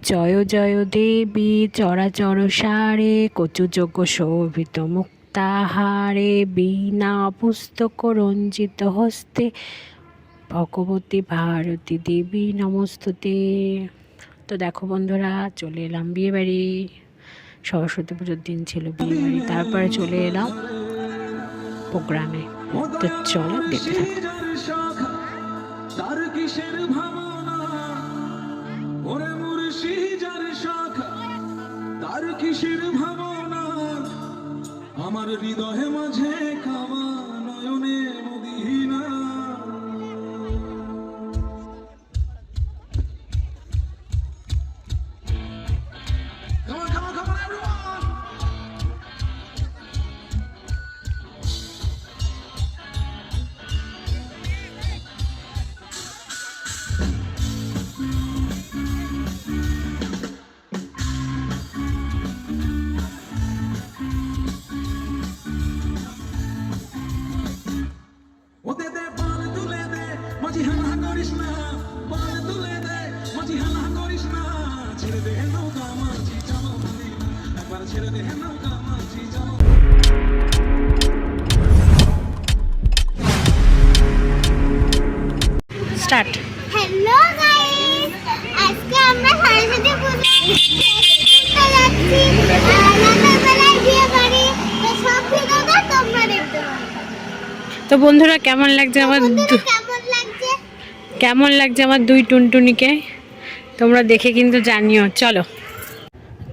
জয় জয় দেবী চরাচর সারে কচুযোগ্য শোভিত মুক্তাহারে বীণা পুস্তক রঞ্জিত হস্তে ভগবতী ভারতী দেবী নমস্তুতে। তো দেখো বন্ধুরা, চলে এলাম বিয়ে বাড়ি। সরস্বতী পুজোর দিন ছিল বিয়ে বাড়ি, তারপরে চলে এলাম প্রোগ্রামে। তো চলো দেখতে থাকো। আমার হৃদয়ে মাঝে কামা নয়নে মদিনা। স্টার্ট। হ্যালো গাইস, আজকে আমরা সরস্বতী পুজো যাচ্ছি রাতেরবেলায় বিয়ে বাড়ি। তো সব ভিডিওটা তোমরা দেখতে পাবে। তো বন্ধুরা, কেমন লাগছে আমার দুই টুনটুনিকে তোমরা দেখে কিন্তু জানিও।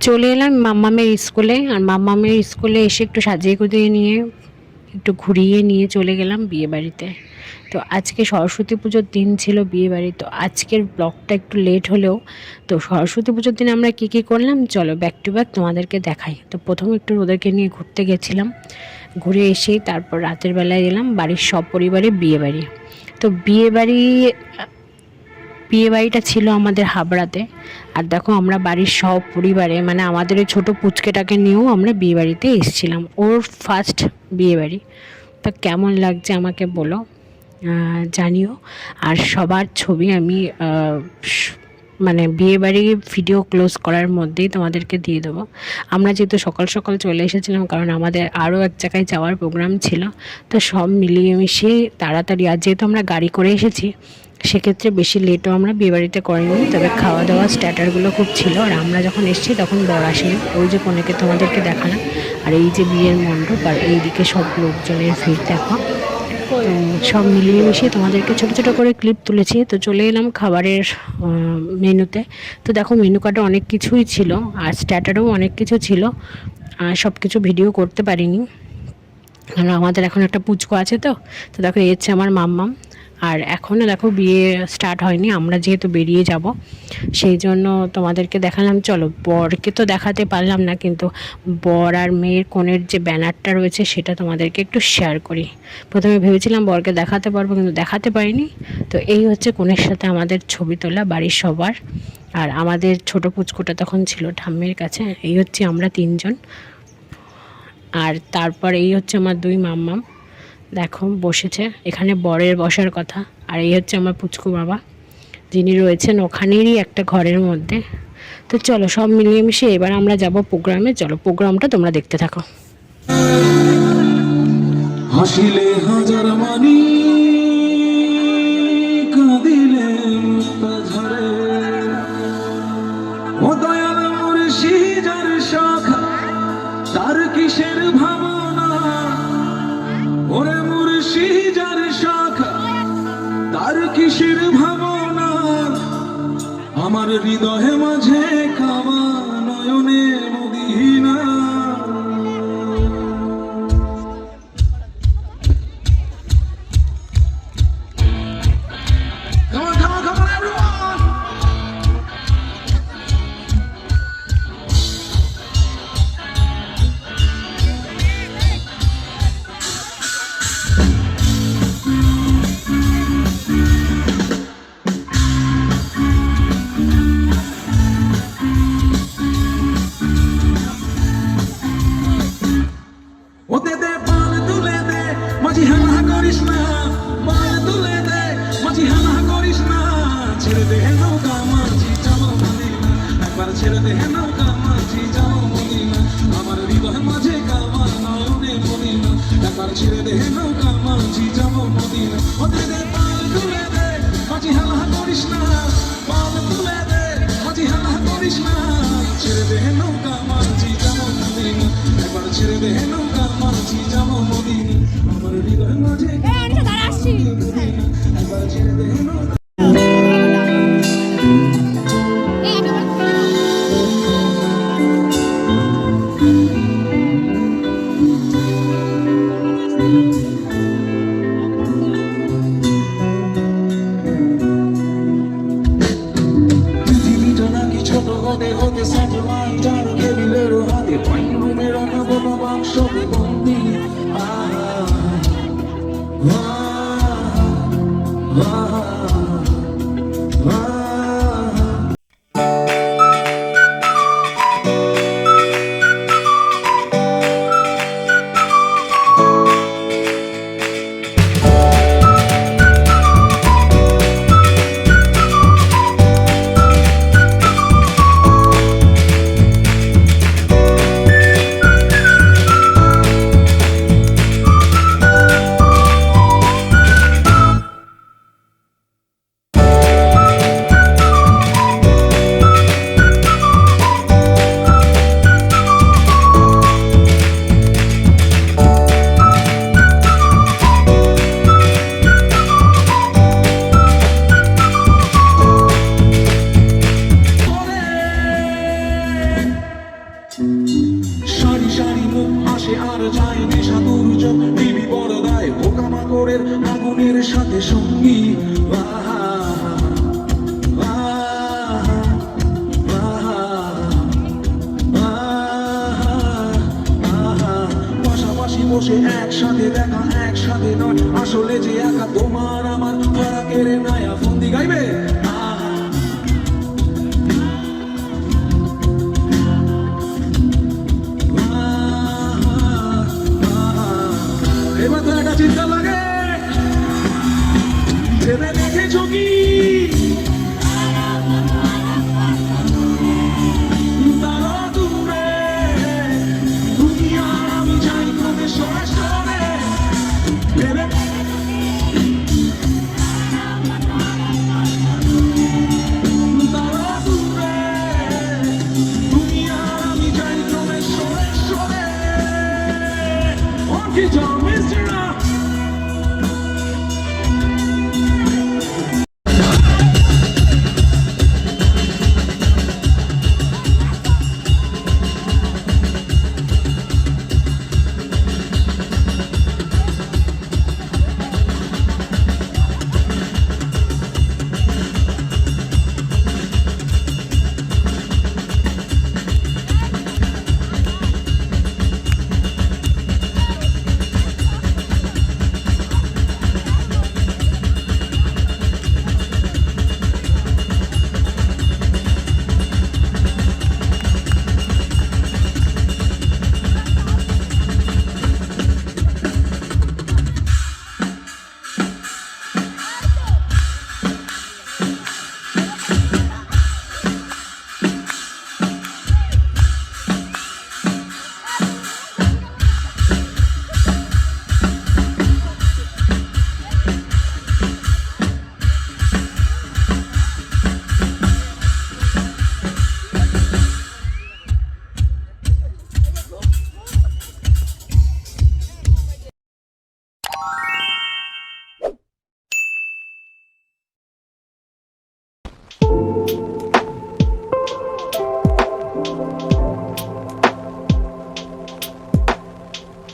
চলে এলাম মাম্মামের স্কুলে। আর মাম্মামের স্কুলে এসে একটু সাজিয়ে গুজিয়ে নিয়ে একটু ঘুরিয়ে নিয়ে চলে গেলাম বিয়ে বাড়িতে। তো আজকে সরস্বতী পুজোর দিন ছিল বিয়ে বাড়ি। তো আজকের ব্লগটা একটু লেট হলেও, তো সরস্বতী পুজোর দিন আমরা কী কী করলাম চলো ব্যাক টু ব্যাক তোমাদেরকে দেখাই। তো প্রথমে একটু ওদেরকে নিয়ে ঘুরতে গেছিলাম, ঘুরে এসেই তারপর রাতের বেলায় এলাম বাড়ির সব পরিবারে বিয়ে বাড়ি। তো বিয়ে বাড়িটা ছিল আমাদের হাবড়াতে। আর দেখো, আমরা বাড়ির সব পরিবারে মানে আমাদের ওই ছোটো পুচকেটাকে নিয়েও আমরা বিয়ে বাড়িতে এসেছিলাম, ওর ফার্স্ট বিয়ে বাড়ি। তো কেমন লাগছে আমাকে বলো, জানিও। আর সবার ছবি আমি মানে বিয়েবাড়ি ভিডিও ক্লোজ করার মধ্যেই তোমাদেরকে দিয়ে দেবো। আমরা যেহেতু সকাল সকাল চলে এসেছিলাম, কারণ আমাদের আরও এক জায়গায় যাওয়ার প্রোগ্রাম ছিল। তো সব মিলিয়ে মিশিয়ে তাড়াতাড়ি, আর যেহেতু আমরা গাড়ি করে এসেছি সেক্ষেত্রে বেশি লেটও আমরা বিয়েবাড়িতে করিনি। তবে খাওয়া দাওয়া স্ট্যাটারগুলো খুব ছিল। আর আমরা যখন এসেছি তখন বর আসেনি, ওই যে কনেকে তোমাদেরকে দেখালাম। আর এই যে বিয়ের মণ্ডপ, আর এইদিকে সব লোকজনের ভিড় দেখো। সব মিলিয়ে মিশিয়ে তোমাদেরকে ছোটো ছোটো করে ক্লিপ তুলেছি। তো চলে এলাম খাবারের মেনুতে। তো দেখো, মেনু কার্ডে অনেক কিছুই ছিল, আর স্ট্যাটারেও অনেক কিছু ছিল। সব কিছু ভিডিও করতে পারিনি, আর আমাদের এখন একটা পুচকো আছে। তো দেখো, এই হচ্ছে আমার মাম্মাম। আর এখনও দেখো বিয়ে স্টার্ট হয়নি, আমরা যেহেতু বেরিয়ে যাব সেই জন্য তোমাদেরকে দেখালাম। চলো, বরকে তো দেখাতে পারলাম না, কিন্তু বর আর মেয়ের কোণের যে ব্যানারটা রয়েছে সেটা তোমাদেরকে একটু শেয়ার করি। প্রথমে ভেবেছিলাম বরকে দেখাতে পারবো, কিন্তু দেখাতে পারিনি। তো এই হচ্ছে কোণের সাথে আমাদের ছবি তোলা বাড়ির সবার। আর আমাদের ছোট পুচকুটা তখন ছিল ঠাম্মির কাছে। এই হচ্ছে আমরা তিনজন। আর তারপর এই হচ্ছে আমার দুই মাম্মাম, দেখো বসেছে এখানে, বরের বসার কথা। আর এই হচ্ছে আমার পুচকু বাবা, যিনি রয়েছেন ওখানেরই একটা ঘরের মধ্যে। তো চলো, সব মিলিয়ে মিশিয়ে এবার আমরা যাব প্রোগ্রামে। চলো, প্রোগ্রামটা তোমরা দেখতে থাকো। হাসিলে হাজার মানি, কাঁদিলে মুক্তা ঝরে। ও দয়াল মুর্শিদার শাখা, তার কিসের ভাবনা। ওরে মুর্শিদার শাখা, তার কিসের ভাবনা। আমার হৃদয়ে মাঝে কামা নয়নে মদিনা। ছেড়ে দে নৌকা মাঝি যাও মদিনা আমার হৃদয় মাঝে কাবা নয়নে মদিনা একবার ছেড়ে দে নৌকা মাঝি যাও মদিনা ওদের দে পাল তুলে দে মাঝি হালা করিস না পাল তুলে দে মাঝি হালা করিস না ছেড়ে দে নৌকা মাঝি যাও মদিনা একবার ছেড়ে দে নৌকা মাঝি যাও মদিনা আমার হৃদয় মাঝে মদিনা একবার ছেড়ে দে নৌকা পৃথিবীটা নাকি ছোট হতে হতে স্যাটেলাইট আর কেবিলের হাতে পাইন রুমে রাখা বোমা বাক্সে বন্দি সারি সারি মুখ আসে আর যায় নেশা দুর্যোগ টিভি পর্দায় পোকামাকড়ের আগুনের সাথে সঙ্গী পাশাপাশি বসে একসাথে দেখা একসাথে নয় আসলে যে একা তোমার আমার ফারাকের নায়া ফন্দি গাইবে এবার তো একটা চিন্তা লাগে ভেবে দেখেছো কি তারা দূরে দুনিয়া আমি যাই ক্রমে সরে সরে ভেবে তারা দূরে দুনিয়া আমি যাই ক্রমে সরে সরে কি জম মিস্টার